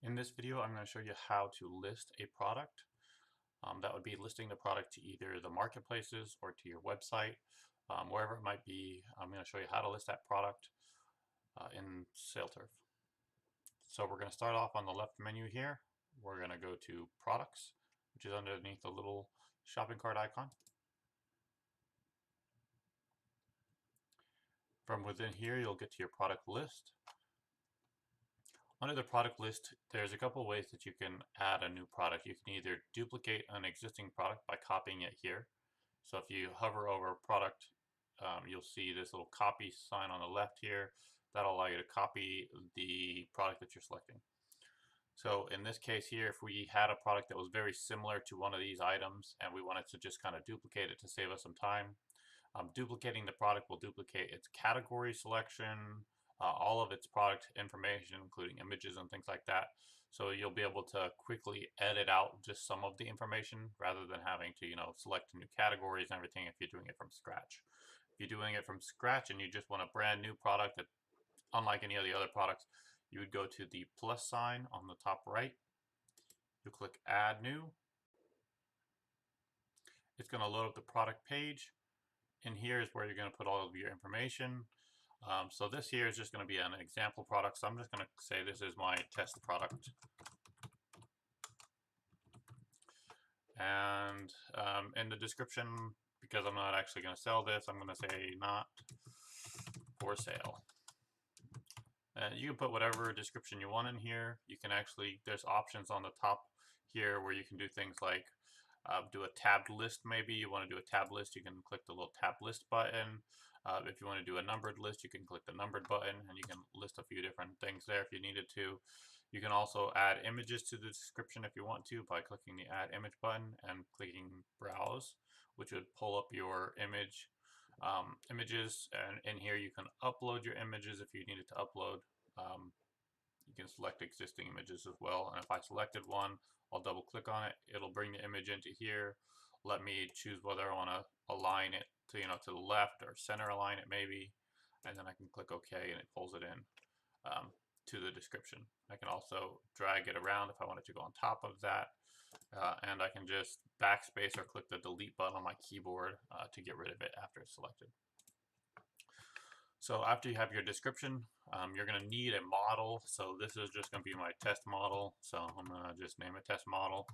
In this video, I'm going to show you how to list a product. That would be listing the product to either the marketplaces or to your website, wherever it might be. I'm going to show you how to list that product in SaleTurf. So we're going to start off on the left menu here. We're going to go to Products, which is underneath the little shopping cart icon. From within here, you'll get to your product list. Under the product list, there's a couple ways that you can add a new product. You can either duplicate an existing product by copying it here. So if you hover over a product, you'll see this little copy sign on the left here. That'll allow you to copy the product that you're selecting. So in this case here, if we had a product that was very similar to one of these items and we wanted to just kind of duplicate it to save us some time, duplicating the product will duplicate its category selection, all of its product information, including images and things like that. So you'll be able to quickly edit out just some of the information rather than having to, select new categories and everything if you're doing it from scratch. If you're doing it from scratch and you just want a brand new product that, unlike any of the other products, you would go to the plus sign on the top right. You'll click Add New. It's going to load up the product page. And here is where you're going to put all of your information. So this here is just going to be an example product. So I'm just going to say this is my test product. And in the description, because I'm not actually going to sell this, I'm going to say not for sale. And you can put whatever description you want in here. You can actually, there's options on the top here where you can do things like do a tabbed list. Maybe you want to do a tabbed list, you can click the little tab list button. If you want to do a numbered list, you can click the numbered button and you can list a few different things there if you needed to. You can also add images to the description if you want to by clicking the add image button and clicking browse, which would pull up your images, and in here you can upload your images if you needed to upload. You can select existing images as well, and if I selected one, I'll double click on it. It'll bring the image into here. Let me choose whether I want to align it to to the left or center align it maybe, and then I can click OK and it pulls it in to the description. I can also drag it around if I wanted to go on top of that, and I can just backspace or click the delete button on my keyboard to get rid of it after it's selected. So after you have your description, you're going to need a model. So this is just going to be my test model. So I'm going to just name it test model.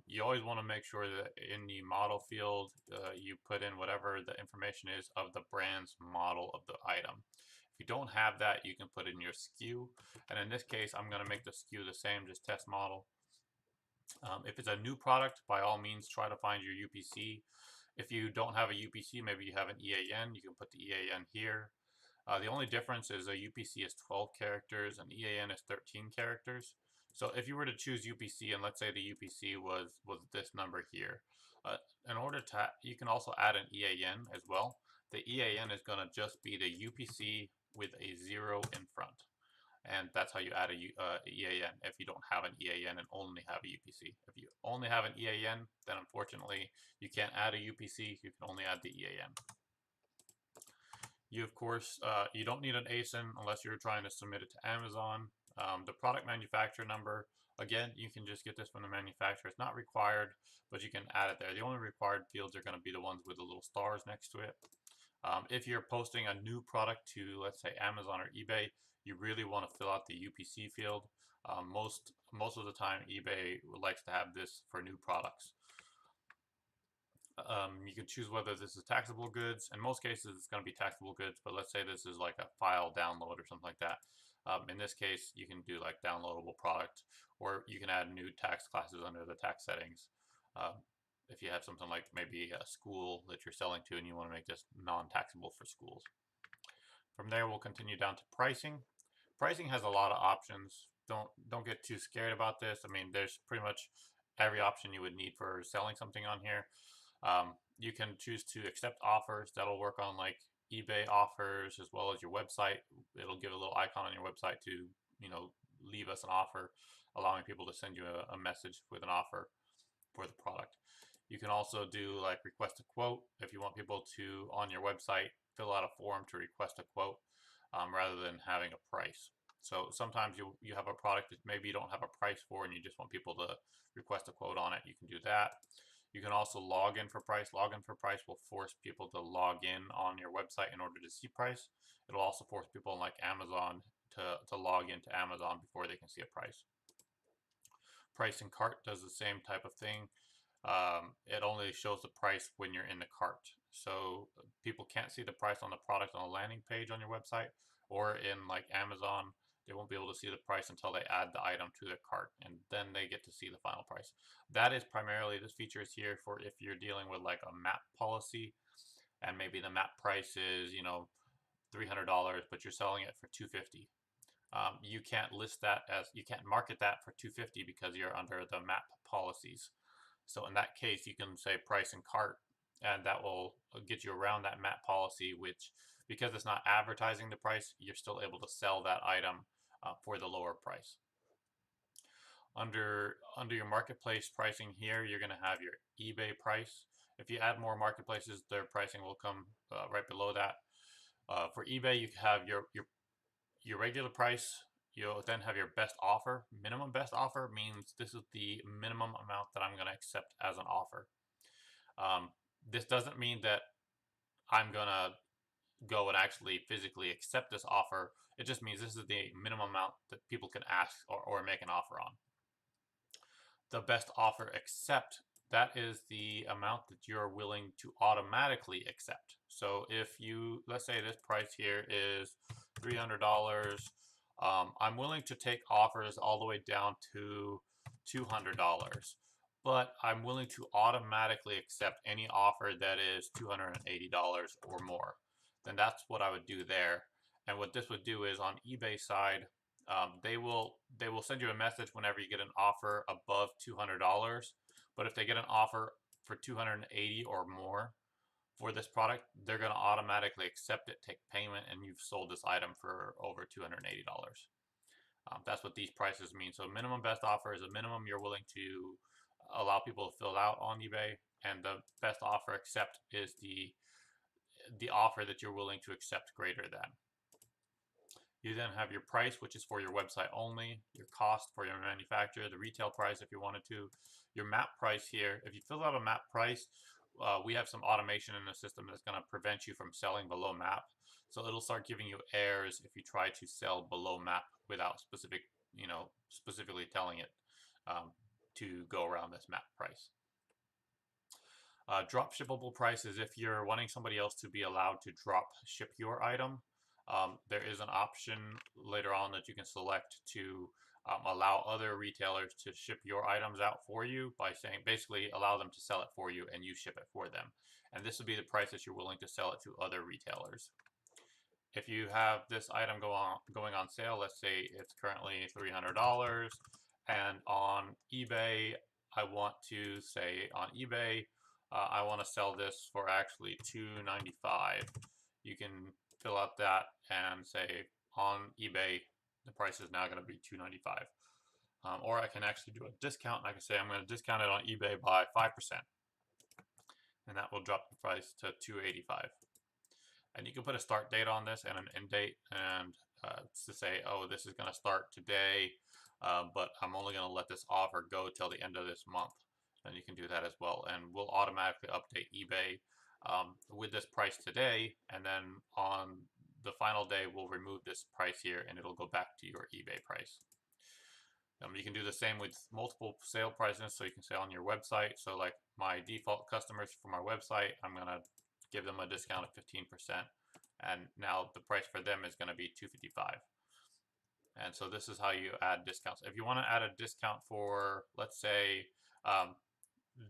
You always want to make sure that in the model field, you put in whatever the information is of the brand's model of the item. If you don't have that, you can put in your SKU. And in this case, I'm going to make the SKU the same, just test model. If it's a new product, by all means, try to find your UPC. If you don't have a UPC, maybe you have an EAN, you can put the EAN here. The only difference is a UPC is 12 characters and EAN is 13 characters. So if you were to choose UPC, and let's say the UPC was this number here, in order to, you can also add an EAN as well. The EAN is going to just be the UPC with a 0 in front. And that's how you add a EAN if you don't have an EAN and only have a UPC. If you only have an EAN, then unfortunately you can't add a UPC, you can only add the EAN. You, of course, you don't need an ASIN unless you're trying to submit it to Amazon. The product manufacturer number, again, you can just get this from the manufacturer. It's not required, but you can add it there. The only required fields are going to be the ones with the little stars next to it. If you're posting a new product to, let's say, Amazon or eBay, you really want to fill out the UPC field. Most of the time, eBay likes to have this for new products. You can choose whether this is taxable goods. In most cases, it's going to be taxable goods, but let's say this is like a file download or something like that. In this case, you can do like downloadable product, or you can add new tax classes under the tax settings. If you have something like maybe a school that you're selling to and you want to make this non-taxable for schools. From there, we'll continue down to pricing. Pricing has a lot of options. Don't get too scared about this. I mean, there's pretty much every option you would need for selling something on here. You can choose to accept offers. That'll work on like eBay offers as well as your website. It'll give a little icon on your website to, leave us an offer, allowing people to send you a message with an offer for the product. You can also do like request a quote if you want people to, on your website, fill out a form to request a quote rather than having a price. So sometimes you have a product that maybe you don't have a price for and you just want people to request a quote on it. You can do that. You can also log in for price. Log in for price will force people to log in on your website in order to see price. It'll also force people like Amazon to log into Amazon before they can see a price. Price in cart does the same type of thing. It only shows the price when you're in the cart. So people can't see the price on the product on a landing page on your website, or in like Amazon, they won't be able to see the price until they add the item to their cart, and then they get to see the final price. That is primarily, this feature is here for if you're dealing with like a map policy, and maybe the map price is, you know, $300, but you're selling it for $250. You can't list that as, you can't market that for $250 because you're under the map policies. So in that case, you can say price and cart, and that will get you around that map policy, which, because it's not advertising the price, you're still able to sell that item for the lower price. Under your marketplace pricing here, you're going to have your eBay price. If you add more marketplaces, their pricing will come right below that. For eBay, you have your regular price. You'll then have your best offer. Minimum best offer means this is the minimum amount that I'm going to accept as an offer. This doesn't mean that I'm going to go and actually physically accept this offer. It just means this is the minimum amount that people can ask or make an offer on. The best offer accept, that is the amount that you're willing to automatically accept. So if you, let's say this price here is $300, I'm willing to take offers all the way down to $200, but I'm willing to automatically accept any offer that is $280 or more. Then that's what I would do there. And what this would do is on eBay side, they will send you a message whenever you get an offer above $200. But if they get an offer for $280 or more for this product, they're going to automatically accept it, take payment, and you've sold this item for over $280. That's what these prices mean. So minimum best offer is a minimum you're willing to allow people to fill out on eBay, and the best offer accept is the offer that you're willing to accept greater than. You then have your price, which is for your website only, your cost for your manufacturer, the retail price if you wanted to, your map price here. If you fill out a map price, we have some automation in the system that's going to prevent you from selling below map. So it'll start giving you errors if you try to sell below map without specifically telling it to go around this map price. Drop shippable price is if you're wanting somebody else to be allowed to drop ship your item. There is an option later on that you can select to allow other retailers to ship your items out for you by saying, basically allow them to sell it for you and you ship it for them. And this would be the price that you're willing to sell it to other retailers. If you have this item going on sale, let's say it's currently $300, and on eBay, I want to say on eBay, I want to sell this for actually $295. You can fill out that and say on eBay, the price is now going to be $295. Or I can actually do a discount, and I can say I'm going to discount it on eBay by 5%. And that will drop the price to $285. And you can put a start date on this and an end date, and to say, oh, this is going to start today, but I'm only going to let this offer go till the end of this month. And you can do that as well. And we'll automatically update eBay with this price today, and then on the final day, we'll remove this price here, and it'll go back to your eBay price. You can do the same with multiple sale prices, so you can say on your website, so like my default customers for my website, I'm going to give them a discount of 15%, and now the price for them is going to be $255. And so this is how you add discounts. If you want to add a discount for, let's say,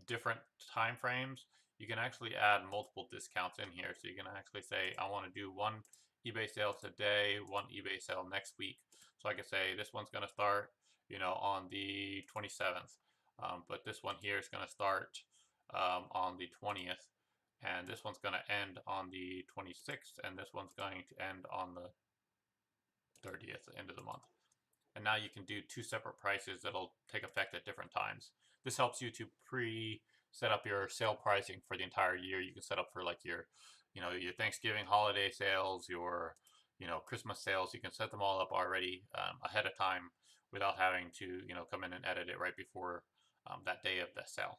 different time frames, you can actually add multiple discounts in here. So you can actually say, I want to do one eBay sale today, one eBay sale next week. So I can say this one's going to start, on the 27th, but this one here is going to start on the 20th, and this one's going to end on the 26th, and this one's going to end on the 30th, the end of the month. And now you can do two separate prices that'll take effect at different times. This helps you to set up your sale pricing for the entire year. You can set up for like your Thanksgiving holiday sales, your Christmas sales. You can set them all up already ahead of time without having to, come in and edit it right before that day of the sale.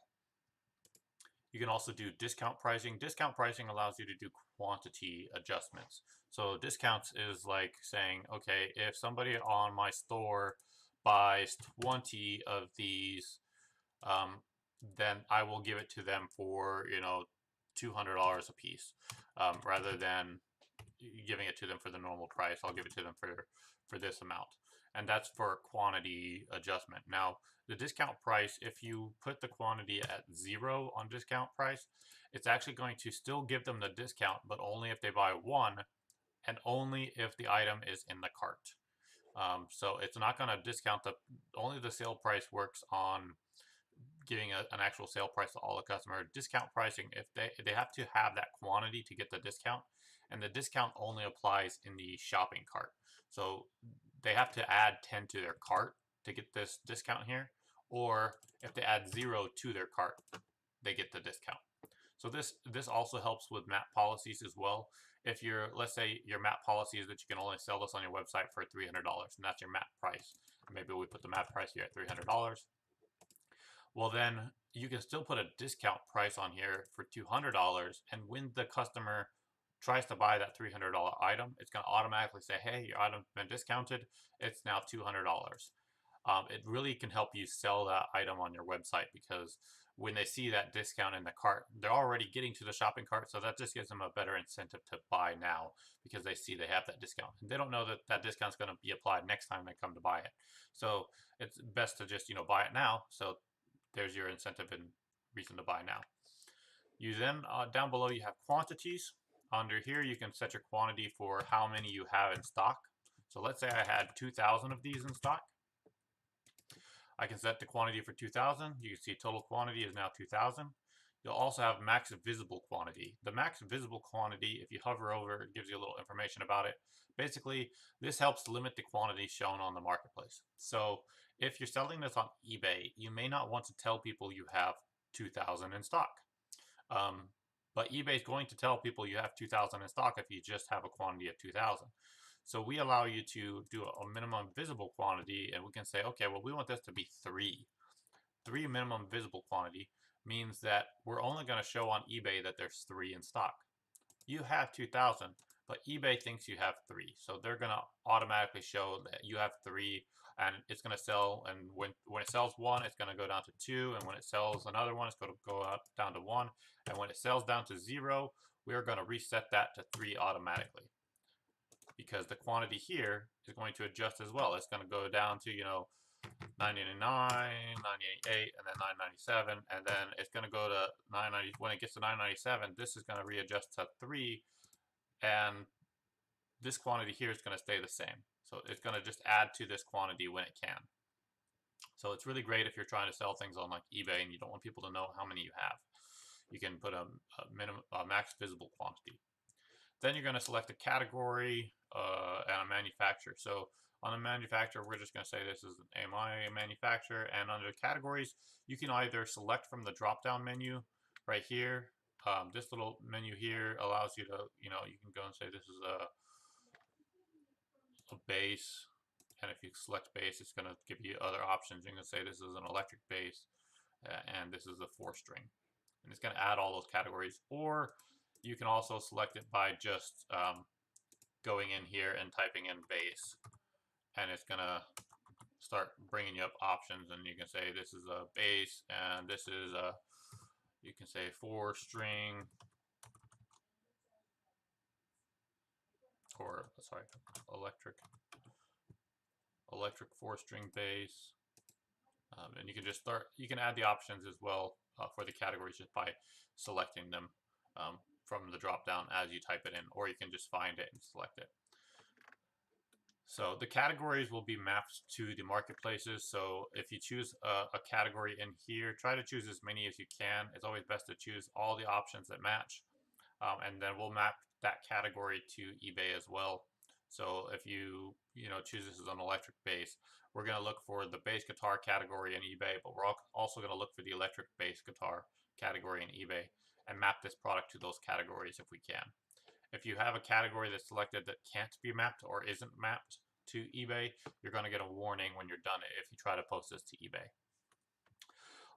You can also do discount pricing. Discount pricing allows you to do quantity adjustments. So discounts is like saying, okay, if somebody on my store buys 20 of these, then I will give it to them for, $200 a piece, rather than giving it to them for the normal price. I'll give it to them for this amount. And that's for quantity adjustment. Now, the discount price, if you put the quantity at 0 on discount price, it's actually going to still give them the discount, but only if they buy one and only if the item is in the cart. So it's not going to discount only the sale price works on giving an actual sale price to all the customer. Discount pricing, if they have to have that quantity to get the discount, and the discount only applies in the shopping cart. So they have to add 10 to their cart to get this discount here, or if they add 0 to their cart, they get the discount. So this also helps with MAP policies as well. If let's say your MAP policy is that you can only sell this on your website for $300, and that's your MAP price. Maybe we put the MAP price here at $300. Well, then you can still put a discount price on here for $200, and when the customer tries to buy that $300 item, it's going to automatically say, hey, your item's been discounted. It's now $200. It really can help you sell that item on your website, because when they see that discount in the cart, they're already getting to the shopping cart, so that just gives them a better incentive to buy now because they see they have that discount. And they don't know that that discount is going to be applied next time they come to buy it. So it's best to just, buy it now. So there's your incentive and reason to buy now. You then, down below, you have quantities. Under here, you can set your quantity for how many you have in stock. So let's say I had 2,000 of these in stock. I can set the quantity for 2,000. You can see total quantity is now 2,000. You'll also have max visible quantity. The max visible quantity, if you hover over, it gives you a little information about it. Basically, this helps limit the quantity shown on the marketplace. So if you're selling this on eBay, you may not want to tell people you have 2,000 in stock. But eBay is going to tell people you have 2,000 in stock if you just have a quantity of 2,000. So we allow you to do a minimum visible quantity, and we can say, okay, well, we want this to be 3. 3 minimum visible quantity means that we're only going to show on eBay that there's 3 in stock. You have 2,000, but eBay thinks you have 3. So they're going to automatically show that you have 3, and it's going to sell. And when it sells 1, it's going to go down to 2. And when it sells another one, it's going to go up down to 1. And when it sells down to 0, we're going to reset that to 3 automatically, because the quantity here is going to adjust as well. It's going to go down to, 999, 988, and then 997, and then it's going to go to 990. When it gets to 997, this is going to readjust to 3, and this quantity here is going to stay the same. So it's going to just add to this quantity when it can. So it's really great if you're trying to sell things on like eBay and you don't want people to know how many you have. You can put a max visible quantity. Then you're going to select a category and a manufacturer. So on the manufacturer, we're just going to say this is a my manufacturer. And under categories, you can either select from the drop-down menu right here. This little menu here allows you to, you can go and say this is a base. And if you select base, it's going to give you other options. You can say this is an electric base, and this is a 4-string. And it's going to add all those categories. Or you can also select it by just going in here and typing in base, and it's going to start bringing you up options, and you can say this is a base, and this is a, you can say 4-string, or sorry, electric 4-string base. And you can just you can add the options as well for the categories just by selecting them from the drop down as you type it in, or you can just find it and select it. So the categories will be mapped to the marketplaces. So if you choose a category in here, try to choose as many as you can. It's always best to choose all the options that match. And then we'll map that category to eBay as well. So if you choose this as an electric bass, we're going to look for the bass guitar category in eBay, but we're also going to look for the electric bass guitar category in eBay and map this product to those categories if we can. If you have a category that's selected that can't be mapped or isn't mapped to eBay, you're going to get a warning when you're done if you try to post this to eBay.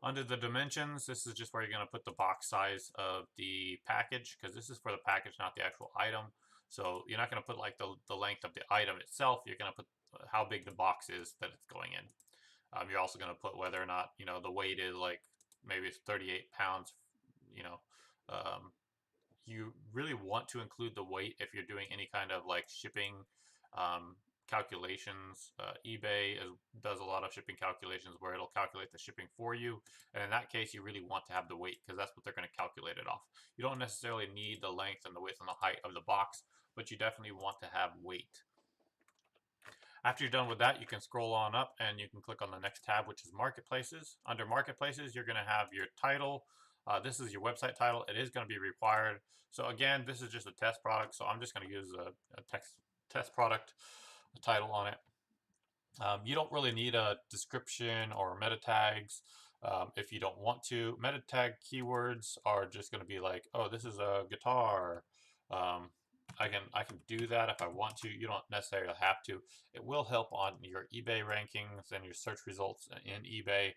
Under the dimensions, this is just where you're going to put the box size of the package, because this is for the package, not the actual item. So you're not going to put like the length of the item itself. You're going to put how big the box is that it's going in. You're also going to put whether or not, the weight is like maybe it's 38 pounds. You know, um, you really want to include the weight if you're doing any kind of like shipping calculations. eBay does a lot of shipping calculations where it'll calculate the shipping for you. And in that case, you really want to have the weight because that's what they're going to calculate it off. You don't necessarily need the length and the width and the height of the box, but you definitely want to have weight. After you're done with that, you can scroll on up and you can click on the next tab, which is Marketplaces. Under Marketplaces, you're going to have your title. This is your website title. It is going to be required. So again, this is just a test product, so I'm just going to use a test product title on it. You don't really need a description or meta tags if you don't want to. Meta tag keywords are just going to be like, oh, this is a guitar. Um, I can do that if I want to. You don't necessarily have to. It will help on your eBay rankings and your search results in eBay,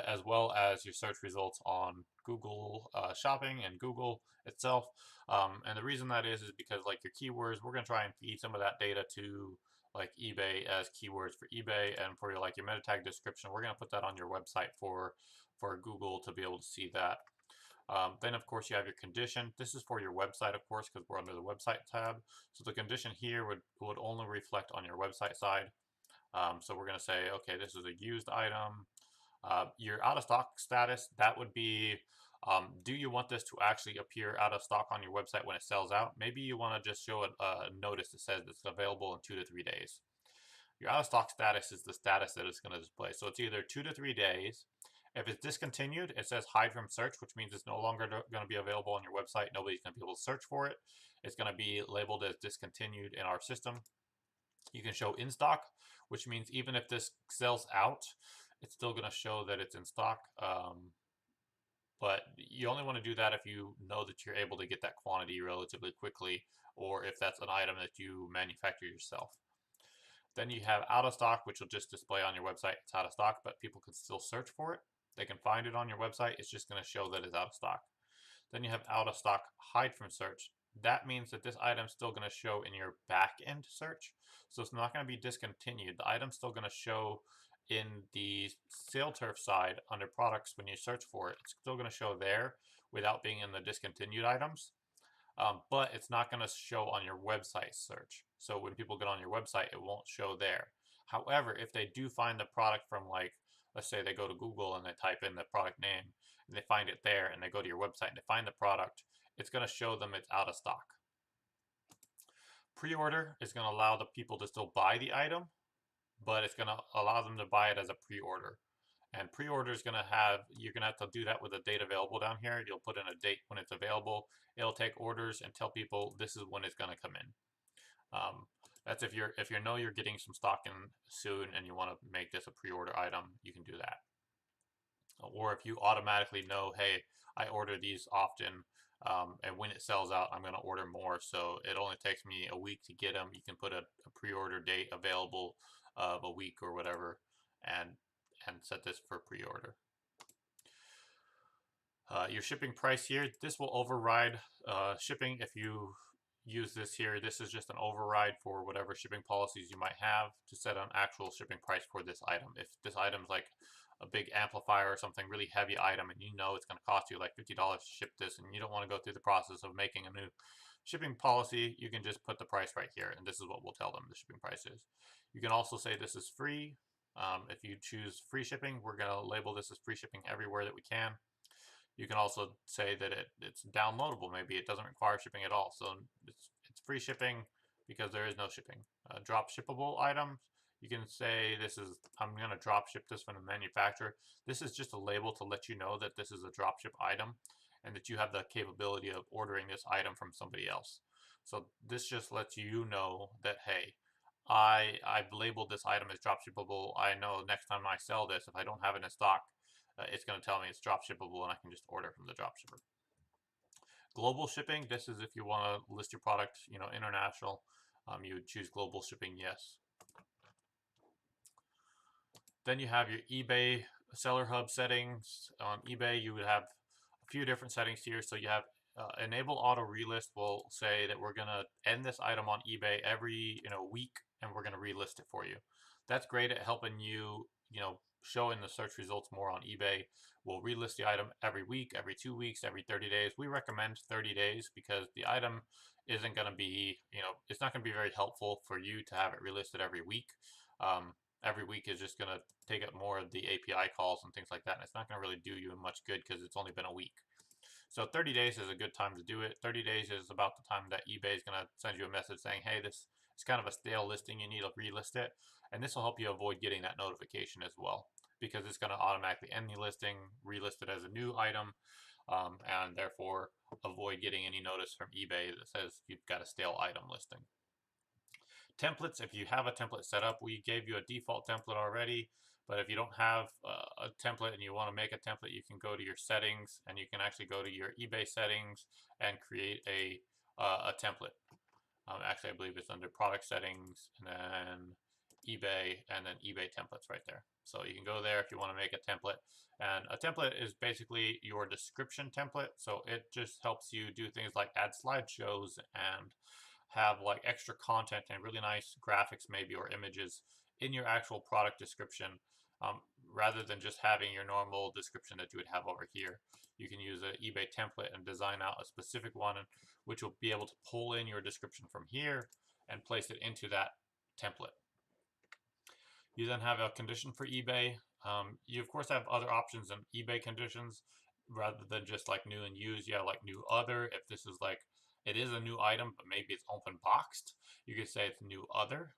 as well as your search results on Google Shopping and Google itself. And the reason that is because like your keywords, we're going to try and feed some of that data to like eBay as keywords for eBay, and for your like your meta tag description, we're going to put that on your website for Google to be able to see that. Then of course you have your condition. This is for your website, of course, because we're under the website tab. So the condition here would only reflect on your website side. So we're going to say, okay, this is a used item. Your out of stock status, that would be, do you want this to actually appear out of stock on your website when it sells out? Maybe you want to just show a notice that says it's available in 2 to 3 days. Your out of stock status is the status that it's going to display. So it's either 2 to 3 days. If it's discontinued, it says hide from search, which means it's no longer going to be available on your website. Nobody's going to be able to search for it. It's going to be labeled as discontinued in our system. You can show in stock, which means even if this sells out, it's still going to show that it's in stock. But you only want to do that if you know that you're able to get that quantity relatively quickly, or if that's an item that you manufacture yourself. Then you have out of stock, which will just display on your website it's out of stock, but people can still search for it. They can find it on your website. It's just going to show that it's out of stock. Then you have out of stock hide from search. That means that this item's still going to show in your back end search. So it's not going to be discontinued. The item's still going to show in the SaleTurf side under products when you search for it. It's still going to show there without being in the discontinued items. But it's not going to show on your website search. So when people get on your website, it won't show there. However, if they do find the product from, like, let's say they go to Google and they type in the product name and they find it there, and they go to your website and they find the product, it's going to show them it's out of stock. Pre-order is going to allow the people to still buy the item, but it's going to allow them to buy it as a pre-order. And pre-order is going to have, you're going to have to do that with a date available down here. You'll put in a date when it's available. It'll take orders and tell people this is when it's going to come in. That's if you know you're getting some stock in soon and you want to make this a pre-order item, you can do that. Or if you automatically know, hey, I order these often, and when it sells out, I'm going to order more, so it only takes me a week to get them. You can put a pre-order date available of a week or whatever, and set this for pre-order. Your shipping price here, this will override shipping if you use this here. This is just an override for whatever shipping policies you might have to set an actual shipping price for this item. If this item's like a big amplifier or something really heavy item, and you know it's going to cost you like $50 to ship this, and you don't want to go through the process of making a new shipping policy, you can just put the price right here, and this is what we'll tell them the shipping price is. You can also say this is free. If you choose free shipping, we're going to label this as free shipping everywhere that we can. You can also say that it's downloadable. Maybe it doesn't require shipping at all. So it's free shipping because there is no shipping. Drop shippable items, you can say this is, I'm going to drop ship this from the manufacturer. This is just a label to let you know that this is a drop ship item and that you have the capability of ordering this item from somebody else. So this just lets you know that, hey, I've labeled this item as drop shippable. I know next time I sell this, if I don't have it in stock, it's going to tell me it's drop shippable and I can just order from the drop shipper. Global shipping, this is if you want to list your product, international. You would choose global shipping, yes. Then you have your eBay Seller Hub settings. On eBay, you would have a few different settings here. So you have enable auto relist will say that we're going to end this item on eBay every week, and we're going to relist it for you. That's great at helping you, show in the search results more on eBay. We'll relist the item every week, every 2 weeks, every 30 days. We recommend 30 days because the item isn't going to be, it's not going to be very helpful for you to have it relisted every week. Every week is just going to take up more of the API calls and things like that, and it's not going to really do you much good because it's only been a week. So 30 days is a good time to do it. 30 days is about the time that eBay is going to send you a message saying, hey, this is kind of a stale listing, you need to relist it. And this will help you avoid getting that notification as well, because it's going to automatically end the listing, relist it as a new item, and therefore avoid getting any notice from eBay that says you've got a stale item listing. Templates, if you have a template set up, we gave you a default template already, but if you don't have a template and you want to make a template, you can go to your settings, and you can actually go to your eBay settings and create a template. Actually, I believe it's under product settings and then eBay, and then eBay templates right there. So you can go there if you want to make a template. And a template is basically your description template. So it just helps you do things like add slideshows and have like extra content and really nice graphics maybe, or images in your actual product description, rather than just having your normal description that you would have over here. You can use an eBay template and design out a specific one, which will be able to pull in your description from here and place it into that template. You then have a condition for eBay. You of course have other options in eBay conditions rather than just like new and used. You have like new other. If this is like, it is a new item, but maybe it's open boxed, you could say it's new other,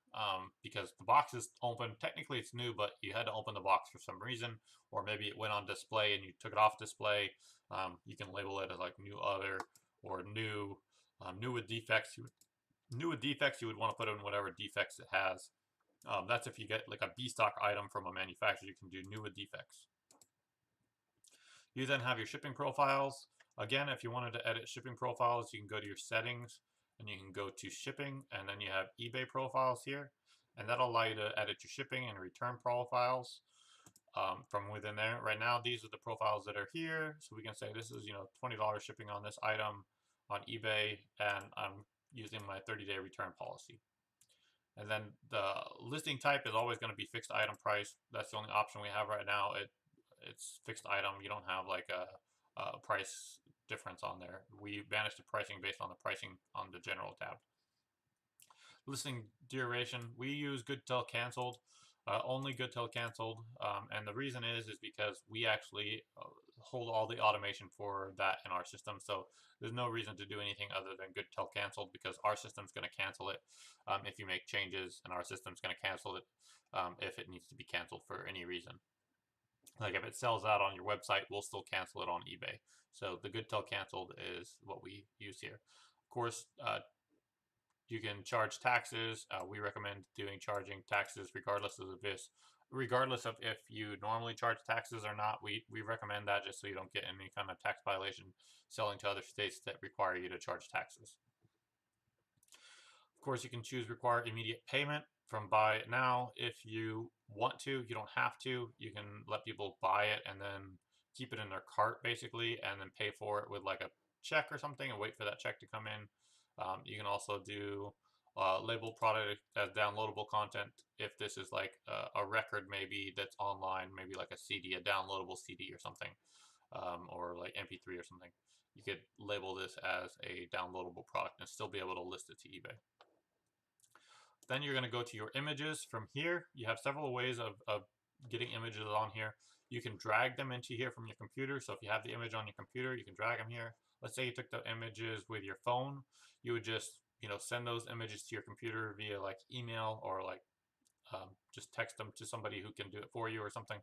because the box is open. Technically it's new, but you had to open the box for some reason, or maybe it went on display and you took it off display. You can label it as like new other, or new, new with defects. New with defects, you would want to put in whatever defects it has. That's if you get like a B stock item from a manufacturer, you can do new with defects. You then have your shipping profiles. Again, if you wanted to edit shipping profiles, you can go to your settings and you can go to shipping, and then you have eBay profiles here, and that'll allow you to edit your shipping and return profiles from within there. Right now, these are the profiles that are here. So we can say this is, $20 shipping on this item on eBay, and I'm using my 30-day return policy. And then the listing type is always going to be fixed item price. That's the only option we have right now. It's fixed item. You don't have like a price difference on there. We manage the pricing based on the pricing on the general tab. Listing duration, we use good till canceled. Only good till canceled, and the reason is because we actually hold all the automation for that in our system. So there's no reason to do anything other than good till canceled, because our system's going to cancel it if you make changes, and our system's going to cancel it if it needs to be canceled for any reason. Like if it sells out on your website, we'll still cancel it on eBay. So the good till canceled is what we use here. Of course, you can charge taxes. We recommend charging taxes regardless of if you normally charge taxes or not. We recommend that just so you don't get any kind of tax violation selling to other states that require you to charge taxes. Of course, you can choose require immediate payment from buy it now if you want to. You don't have to. You can let people buy it and then keep it in their cart basically, and then pay for it with like a check or something and wait for that check to come in. You can also do label product as downloadable content if this is like a record maybe that's online, maybe like a CD, a downloadable CD or something, or like MP3 or something. You could label this as a downloadable product and still be able to list it to eBay. Then you're going to go to your images. From here, you have several ways of getting images on here. You can drag them into here from your computer. So if you have the image on your computer, you can drag them here. Let's say you took the images with your phone. You would just, send those images to your computer via like email, or like just text them to somebody who can do it for you or something.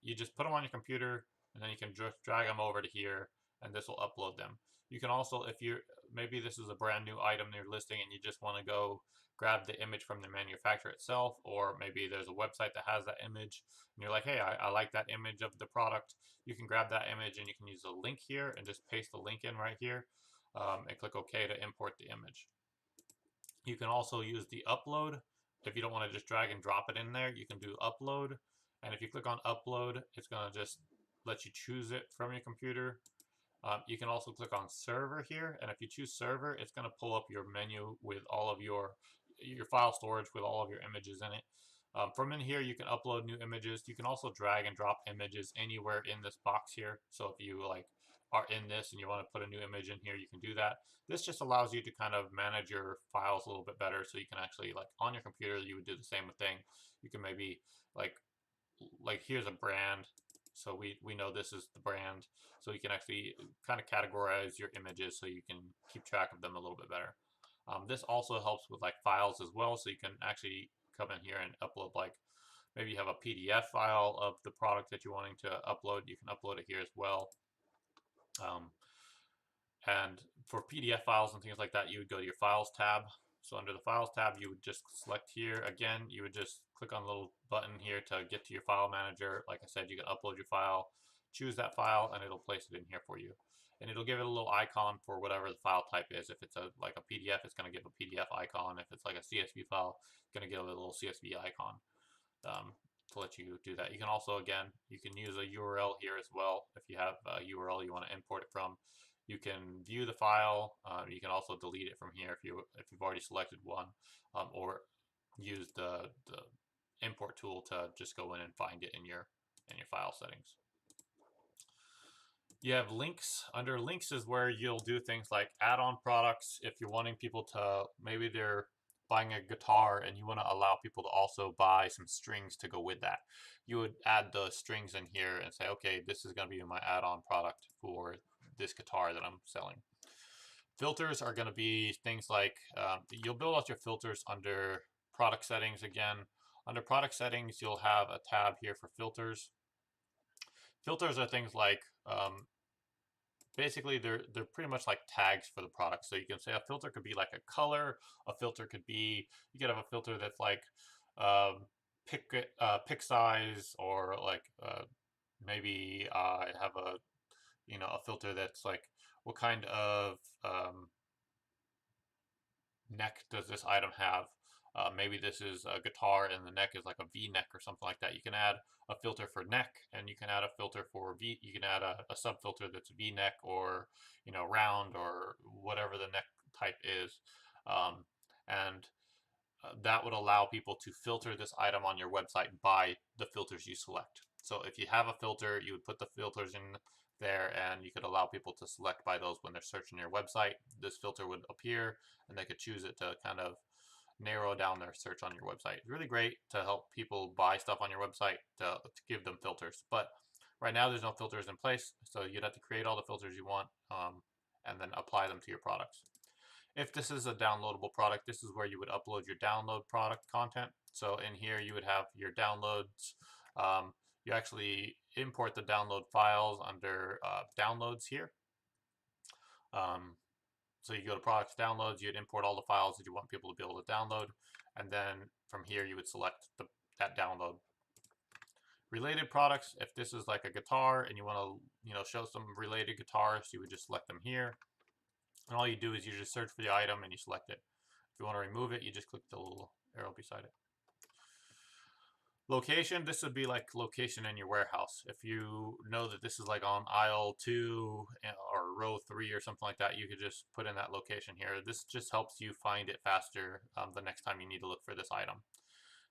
You just put them on your computer, and then you can just drag them over to here, and this will upload them. You can also, if you're, maybe this is a brand new item you're listing and you just want to go grab the image from the manufacturer itself, or maybe there's a website that has that image and you're like, hey, I like that image of the product. You can grab that image and you can use the link here and just paste the link in right here, and click OK to import the image. You can also use the upload. If you don't want to just drag and drop it in there, you can do upload. And if you click on upload, it's going to just let you choose it from your computer. You can also click on server here, and if you choose server, it's going to pull up your menu with all of your file storage with all of your images in it. From in here, you can upload new images. You can also drag and drop images anywhere in this box here. So if you like are in this and you want to put a new image in here, you can do that. This just allows you to kind of manage your files a little bit better, so you can actually, like on your computer, you would do the same thing. You can maybe like here's a brand, so we know this is the brand, so you can actually kind of categorize your images so you can keep track of them a little bit better. This also helps with like files as well, so you can actually come in here and upload, like maybe you have a PDF file of the product that you're wanting to upload, you can upload it here as well. And for PDF files and things like that, you would go to your Files tab. So under the Files tab, you would just select here. Again, you would just click on the little button here to get to your file manager. Like I said, you can upload your file, choose that file, and it'll place it in here for you. And it'll give it a little icon for whatever the file type is. If it's like a PDF, it's going to give a PDF icon. If it's like a CSV file, it's going to give a little CSV icon. To let you do that. You can also, again, you can use a URL here as well. If you have a URL you want to import it from, you can view the file. You can also delete it from here if you've already selected one, or use the import tool to just go in and find it in your file settings. You have links. Under links is where you'll do things like add-on products. If you're wanting people to, maybe they're buying a guitar and you want to allow people to also buy some strings to go with that, you would add the strings in here and say, okay, this is going to be my add-on product for this guitar that I'm selling. Filters are going to be things like, you'll build out your filters under product settings again. Under product settings, you'll have a tab here for filters. Filters are things like, basically they're pretty much like tags for the product. So you can say a filter could be like a color, a filter could be, you could have a filter that's like pick size, or like maybe I have a a filter that's like what kind of neck does this item have. Maybe this is a guitar and the neck is like a V neck or something like that. You can add a filter for neck, and you can add a filter for V. You can add a sub filter that's V neck, or round, or whatever the neck type is, and that would allow people to filter this item on your website by the filters you select. So if you have a filter, you would put the filters in there, and you could allow people to select by those when they're searching your website. This filter would appear, and they could choose it to kind of narrow down their search on your website. It's really great to help people buy stuff on your website, to give them filters. But right now there's no filters in place, so you'd have to create all the filters you want, and then apply them to your products. If this is a downloadable product, this is where you would upload your download product content. So in here you would have your downloads. You actually import the download files under downloads here. So you go to products, downloads, you'd import all the files that you want people to be able to download, and then from here you would select that download. Related products, if this is like a guitar and you want to show some related guitars, you would just select them here. And all you do is you just search for the item and you select it. If you want to remove it, you just click the little arrow beside it. Location, this would be like location in your warehouse. If you know that this is like on aisle 2 or row 3 or something like that, you could just put in that location here. This just helps you find it faster the next time you need to look for this item.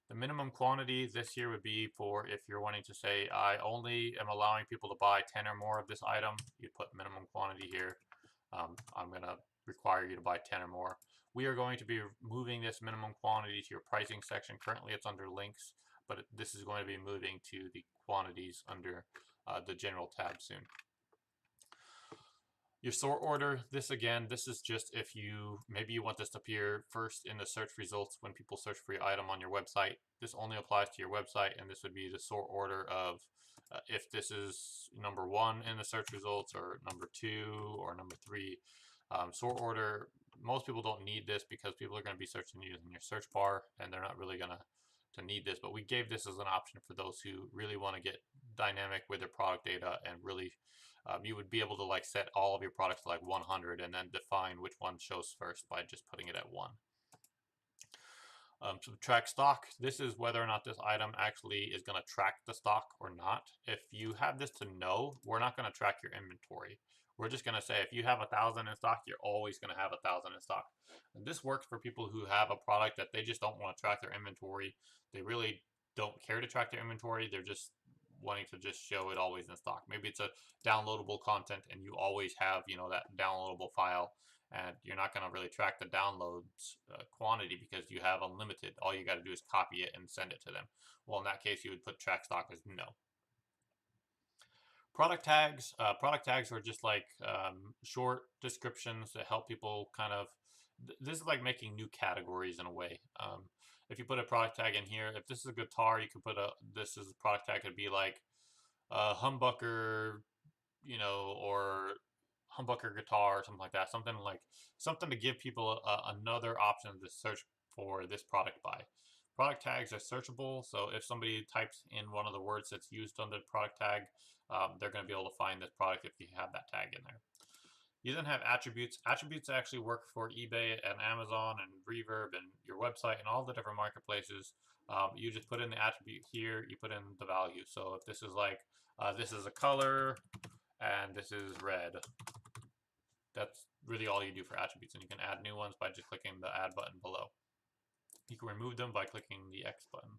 The minimum quantity this here would be for if you're wanting to say, I only am allowing people to buy 10 or more of this item, you put minimum quantity here. I'm going to require you to buy 10 or more. We are going to be moving this minimum quantity to your pricing section. Currently it's under links, but this is going to be moving to the quantities under the general tab soon. Your sort order, this again, this is just if maybe you want this to appear first in the search results when people search for your item on your website. This only applies to your website, and this would be the sort order of if this is number 1 in the search results, or number 2, or number 3. Sort order, most people don't need this because people are going to be searching using your search bar, and they're not really going to need this, but we gave this as an option for those who really want to get dynamic with their product data, and really you would be able to like set all of your products to like 100 and then define which one shows first by just putting it at 1. So track stock, this is whether or not this item actually is going to track the stock or not. If you have this to no, we're not going to track your inventory. We're just going to say if you have 1,000 in stock, you're always going to have 1,000 in stock. And this works for people who have a product that they just don't want to track their inventory. They really don't care to track their inventory. They're just wanting to just show it always in stock. Maybe it's a downloadable content and you always have, that downloadable file, and you're not going to really track the downloads quantity because you have unlimited. All you got to do is copy it and send it to them. Well, in that case, you would put track stock as no. Product tags. Product tags are just like short descriptions that help people kind of. This is like making new categories in a way. If you put a product tag in here, if this is a guitar, you could put this is a product tag could be like humbucker, or humbucker guitar or something like that. Something to give people another option to search for this product by. Product tags are searchable, so if somebody types in one of the words that's used under the product tag, they're going to be able to find this product if you have that tag in there. You then have attributes. Attributes actually work for eBay and Amazon and Reverb and your website and all the different marketplaces. You just put in the attribute here, you put in the value. So if this is like, this is a color and this is red, that's really all you do for attributes. And you can add new ones by just clicking the add button below. You can remove them by clicking the X button.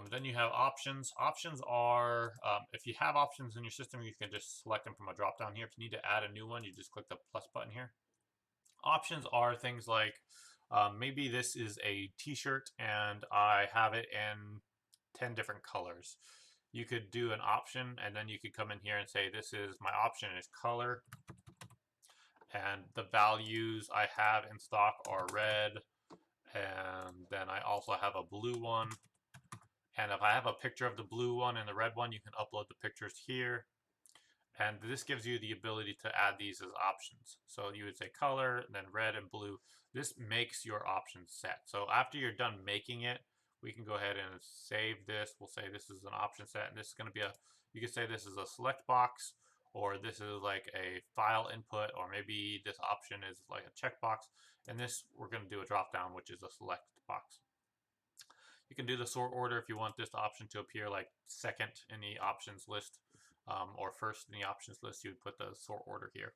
Then you have options. Options are, if you have options in your system, you can just select them from a drop down here. If you need to add a new one, you just click the plus button here. Options are things like, maybe this is a t-shirt and I have it in 10 different colors. You could do an option, and then you could come in here and say, this is my option is color, and the values I have in stock are red, and then I also have a blue one. And if I have a picture of the blue one and the red one, you can upload the pictures here. And this gives you the ability to add these as options. So you would say color, and then red and blue. This makes your options set. So after you're done making it, we can go ahead and save this. We'll say this is an option set, and this is going to be you could say this is a select box, or this is like a file input, or maybe this option is like a checkbox. And this, we're going to do a drop down, which is a select box. You can do the sort order if you want this option to appear like second in the options list, or first in the options list. You would put the sort order here.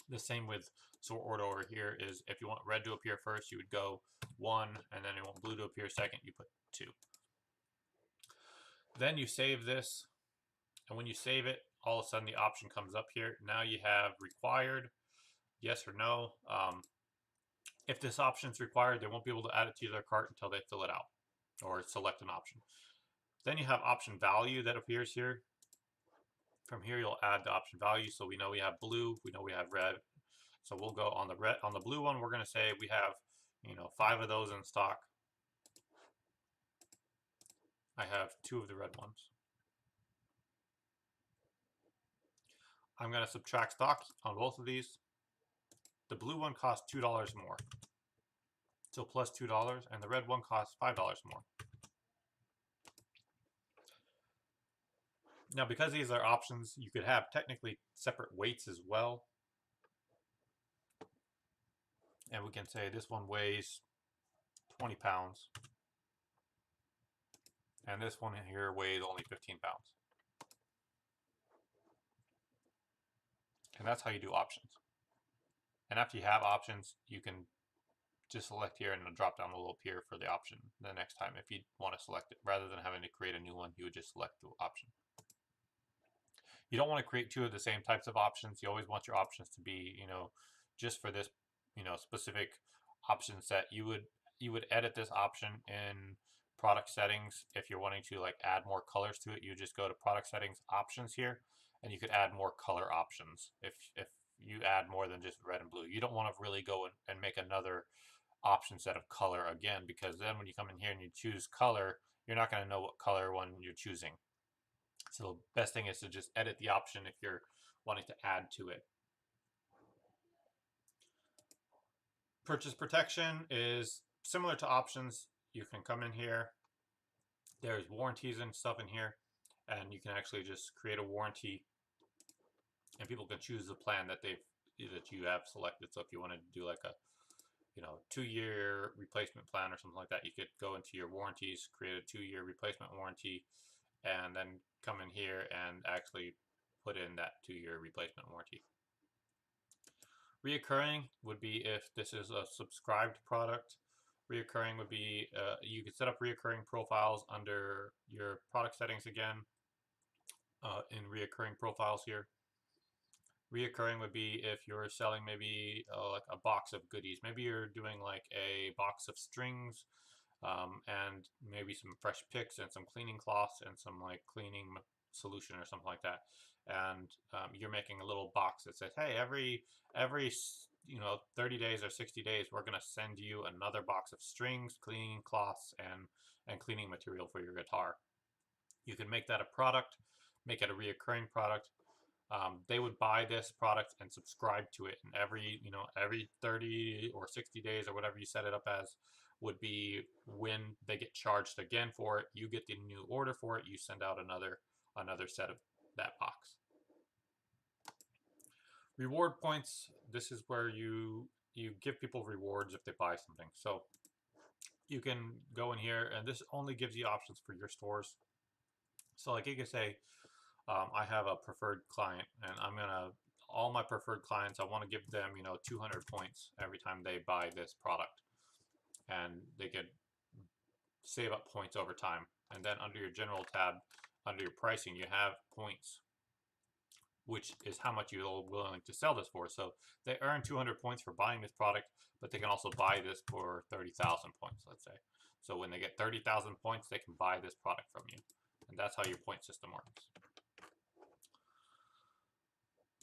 The same with sort order over here is if you want red to appear first, you would go 1, and then you want blue to appear second, you put 2. Then you save this, and when you save it, all of a sudden the option comes up here. Now you have required, yes or no. If this option is required, they won't be able to add it to their cart until they fill it out or select an option. Then you have option value that appears here. From here, you'll add the option value. So we know we have blue, we know we have red. So we'll go on the blue one. We're going to say we have 5 of those in stock. I have 2 of the red ones. I'm going to subtract stock on both of these. The blue one costs $2 more. So plus $2, and the red one costs $5 more. Now, because these are options, you could have technically separate weights as well. And we can say this one weighs 20 pounds. And this one here weighs only 15 pounds. And that's how you do options. And after you have options, you can just select here, and the drop down will appear for the option the next time. If you want to select it, rather than having to create a new one, you would just select the option. You don't want to create 2 of the same types of options. You always want your options to be, just for this, specific option set. You would edit this option in product settings. If you're wanting to like add more colors to it, you just go to product settings options here, and you could add more color options if you add more than just red and blue. You don't want to really go and make another option set of color again, because then when you come in here and you choose color, you're not going to know what color one you're choosing. So the best thing is to just edit the option if you're wanting to add to it. Purchase protection is similar to options. You can come in here. There's warranties and stuff in here, and you can actually just create a warranty, and people can choose the plan that you have selected. So if you wanted to do like a 2-year replacement plan or something like that, you could go into your warranties, create a 2-year replacement warranty, and then come in here and actually put in that 2-year replacement warranty. Reoccurring would be if this is a subscribed product. Reoccurring would be, you could set up reoccurring profiles under your product settings again, in reoccurring profiles here. Reoccurring would be if you're selling maybe like a box of goodies. Maybe you're doing like a box of strings, and maybe some fresh picks and some cleaning cloths and some like cleaning solution or something like that. And you're making a little box that says, hey, every 30 days or 60 days, we're going to send you another box of strings, cleaning cloths, and cleaning material for your guitar. You can make that a product, make it a reoccurring product. They would buy this product and subscribe to it, and every 30 or 60 days or whatever you set it up as would be when they get charged again for it. You get the new order for it, you send out another set of that box. Reward points, this is where you give people rewards if they buy something. So you can go in here, and this only gives you options for your stores. So like you can say, I have a preferred client, and all my preferred clients, I want to give them 200 points every time they buy this product, and they could save up points over time. And then under your general tab, under your pricing, you have points, which is how much you're willing to sell this for. So they earn 200 points for buying this product, but they can also buy this for 30,000 points, let's say. So when they get 30,000 points, they can buy this product from you. And that's how your point system works.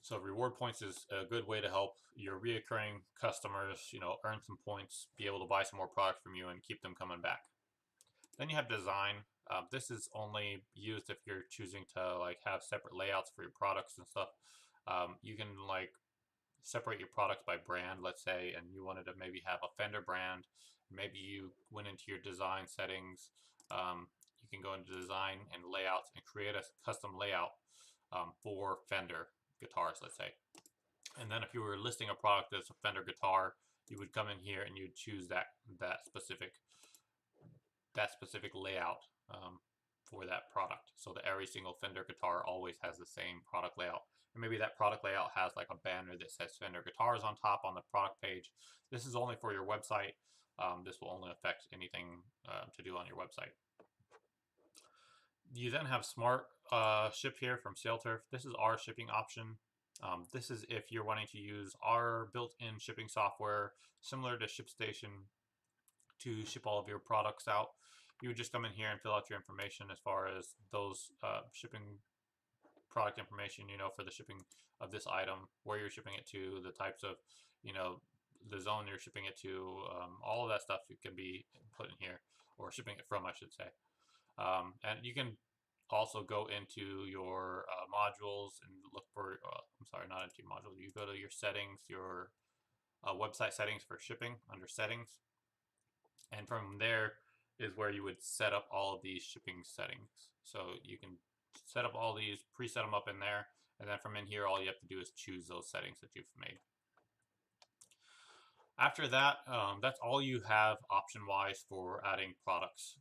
So reward points is a good way to help your reoccurring customers, earn some points, be able to buy some more product from you and keep them coming back. Then you have design. This is only used if you're choosing to like have separate layouts for your products and stuff. You can like separate your products by brand, let's say, and you wanted to maybe have a Fender brand. Maybe you went into your design settings. You can go into design and layouts and create a custom layout for Fender guitars, let's say. And then if you were listing a product that's a Fender guitar, you would come in here and you'd choose that specific layout for that product, so that every single Fender guitar always has the same product layout. And maybe that product layout has like a banner that says Fender guitars on top on the product page. This is only for your website. This will only affect anything to do on your website. You then have Smart Ship here from SaleTurf. This is our shipping option. This is if you're wanting to use our built-in shipping software, similar to ShipStation, to ship all of your products out. You would just come in here and fill out your information as far as those shipping product information, for the shipping of this item, where you're shipping it to, the types of, the zone you're shipping it to, all of that stuff can be put in here, or shipping it from, I should say. And you can also go into your modules and look for, I'm sorry, not into your module. You go to your settings, your website settings for shipping under settings. And from there is where you would set up all of these shipping settings. So you can set up all these, preset them up in there. And then from in here, all you have to do is choose those settings that you've made. After that, that's all you have option-wise for adding products.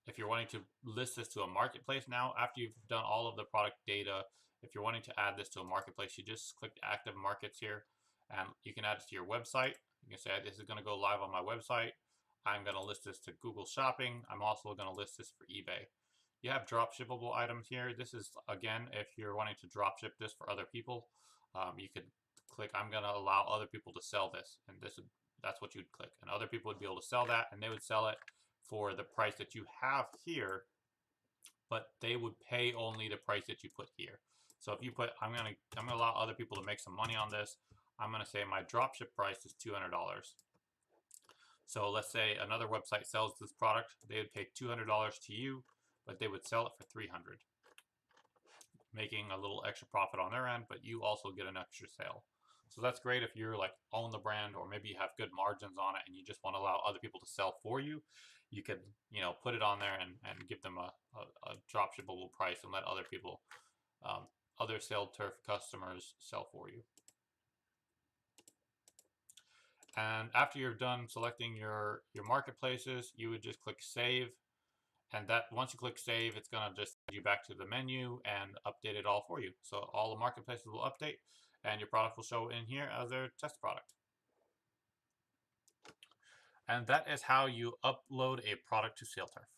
If you're wanting to list this to a marketplace now, after you've done all of the product data, if you're wanting to add this to a marketplace, you just click Active Markets here, and you can add it to your website. You can say, this is going to go live on my website. I'm going to list this to Google Shopping. I'm also going to list this for eBay. You have drop shippable items here. This is, again, if you're wanting to drop ship this for other people, you could click, I'm going to allow other people to sell this, and that's what you'd click. And other people would be able to sell that, and they would sell it for the price that you have here but they would pay only the price that you put here. So if you put, I'm gonna allow other people to make some money on this. I'm gonna say my dropship price is $200. So let's say another website sells this product, they would pay $200 to you, but they would sell it for $300, making a little extra profit on their end, but you also get an extra sale. So that's great if you're like own the brand, or maybe you have good margins on it and you just want to allow other people to sell for you. You could, put it on there and give them a drop shippable price and let other people, other SaleTurf customers sell for you. And after you're done selecting your marketplaces, you would just click save. And that once you click save, it's going to just send you back to the menu and update it all for you. So all the marketplaces will update and your product will show in here as their test product. And that is how you upload a product to SaleTurf.